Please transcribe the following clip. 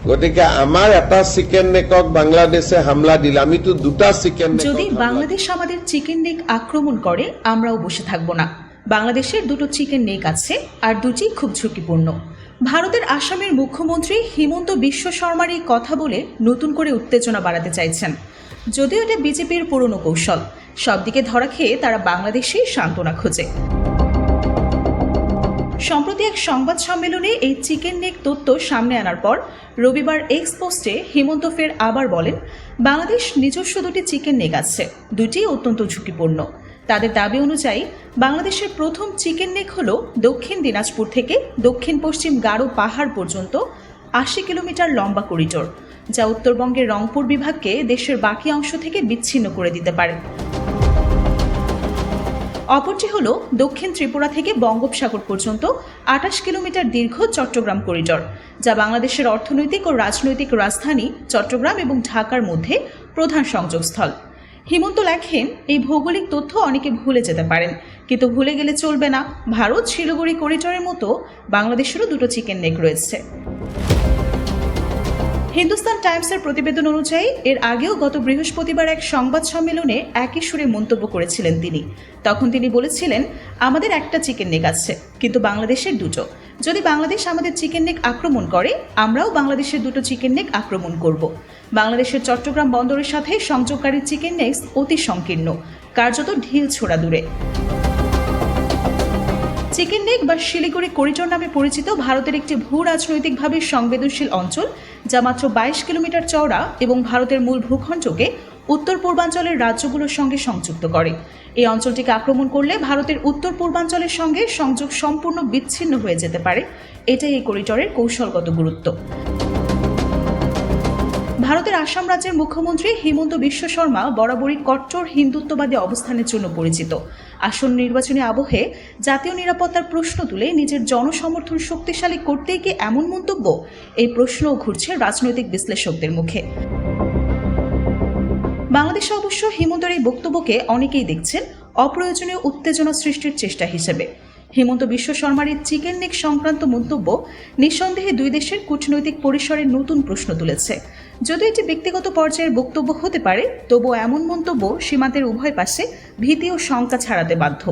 গতিকে আমার এটা চিকেন নেকক বাংলাদেশে হামলা দিলে আমি তো দুটা চিকেন নেক। যদি বাংলাদেশ আমাদের চিকেন নেক আক্রমণ করে আমরাও বসে থাকবো না। বাংলাদেশের দুটো চিকেন নেক আছে, আর দুটি খুব ঝুঁকিপূর্ণ। ভারতের আসামের মুখ্যমন্ত্রী হিমন্ত বিশ্ব শর্মার এই কথা বলে নতুন করে উত্তেজনা বাড়াতে চাইছেন। যদিও এটা বিজেপির পুরনো কৌশল, সবদিকে ধরা খেয়ে তারা বাংলাদেশেই সান্ত্বনা খোঁজে। সম্প্রতি এক সংবাদ সম্মেলনে এই চিকেন নেক তথ্য সামনে আনার পর রবিবার এক্স পোস্টে হিমন্ত ফের আবার বলেন, বাংলাদেশ নিজস্ব দুটি চিকেন নেক আছে, দুটি অত্যন্ত ঝুঁকিপূর্ণ। তাদের দাবি অনুযায়ী বাংলাদেশের প্রথম চিকেন নেক হল দক্ষিণ দিনাজপুর থেকে দক্ষিণ পশ্চিম গারো পাহাড় পর্যন্ত ৮০ কিলোমিটার লম্বা করিডোর, যা উত্তরবঙ্গের রংপুর বিভাগকে দেশের বাকি অংশ থেকে বিচ্ছিন্ন করে দিতে পারে। অপরটি হল দক্ষিণ ত্রিপুরা থেকে বঙ্গোপসাগর পর্যন্ত ২৮ কিলোমিটার দীর্ঘ চট্টগ্রাম করিডোর, যা বাংলাদেশের অর্থনৈতিক ও রাজনৈতিক রাজধানী চট্টগ্রাম এবং ঢাকার মধ্যে প্রধান সংযোগস্থল। হিমন্ত লেখেন, এই ভৌগোলিক তথ্য অনেকে ভুলে যেতে পারেন, কিন্তু ভুলে গেলে চলবে না। ভারত শিলিগুড়ি করিডোরের মতো বাংলাদেশেরও দুটো চিকেন নেক রয়েছে। হিন্দুস্তান টাইমসের প্রতিবেদন অনুযায়ী এর আগেও গত বৃহস্পতিবার এক সংবাদ সম্মেলনে একই সুরে মন্তব্য করেছিলেন তিনি। তখন তিনি বলেছিলেন, আমাদের একটা চিকেন নেক আছে, কিন্তু বাংলাদেশের দুটো। যদি বাংলাদেশ আমাদের চিকেন নেক আক্রমণ করে, আমরাও বাংলাদেশের দুটো চিকেন নেক আক্রমণ করব। বাংলাদেশের চট্টগ্রাম বন্দরের সাথে সংযোগকারী চিকেন নেক অতি সংকীর্ণ, কার্যত ঢিল ছোড়া দূরে। চিকেন নেক বা শিলিগুড়ি করিডোর নামে পরিচিত ভারতের একটি ভূ রাজনৈতিকভাবে সংবেদনশীল অঞ্চল, যা মাত্র ২২ কিলোমিটার চওড়া এবং ভারতের মূল ভূখণ্ডকে উত্তর পূর্বাঞ্চলের রাজ্যগুলোর সঙ্গে সংযুক্ত করে। এই অঞ্চলটিকে আক্রমণ করলে ভারতের উত্তর পূর্বাঞ্চলের সঙ্গে সংযোগ সম্পূর্ণ বিচ্ছিন্ন হয়ে যেতে পারে। এটাই এই করিডোরের কৌশলগত গুরুত্ব। ভারতের আসাম রাজ্যের মুখ্যমন্ত্রী হিমন্ত বিশ্ব শর্মা বরাবরই কট্টর হিন্দুত্ববাদী অবস্থানের জন্য পরিচিত। আসন্ন নির্বাচনী আবহে জাতীয় নিরাপত্তার প্রশ্ন তুলে নিজের জনসমর্থন শক্তিশালী করতেই কি এমন মন্তব্য? এই প্রশ্নও ঘুরছে রাজনৈতিক বিশ্লেষকদের মুখে। বাংলাদেশে অবশ্য হিমন্তের এই বক্তব্যকে অনেকেই দেখছেন অপ্রয়োজনীয় উত্তেজনা সৃষ্টির চেষ্টা হিসেবে। হিমন্ত বিশ্ব শর্মার এই চিকেন নেক সংক্রান্ত মন্তব্য নিঃসন্দেহে দুই দেশের কূটনৈতিক পরিসরে নতুন প্রশ্ন তুলেছে। যদিও এটি ব্যক্তিগত পর্যায়ের বক্তব্য হতে পারে, তবুও এমন মন্তব্য সীমান্তের উভয় পাশে ভীতি ও শঙ্কা ছাড়াতে বাধ্য।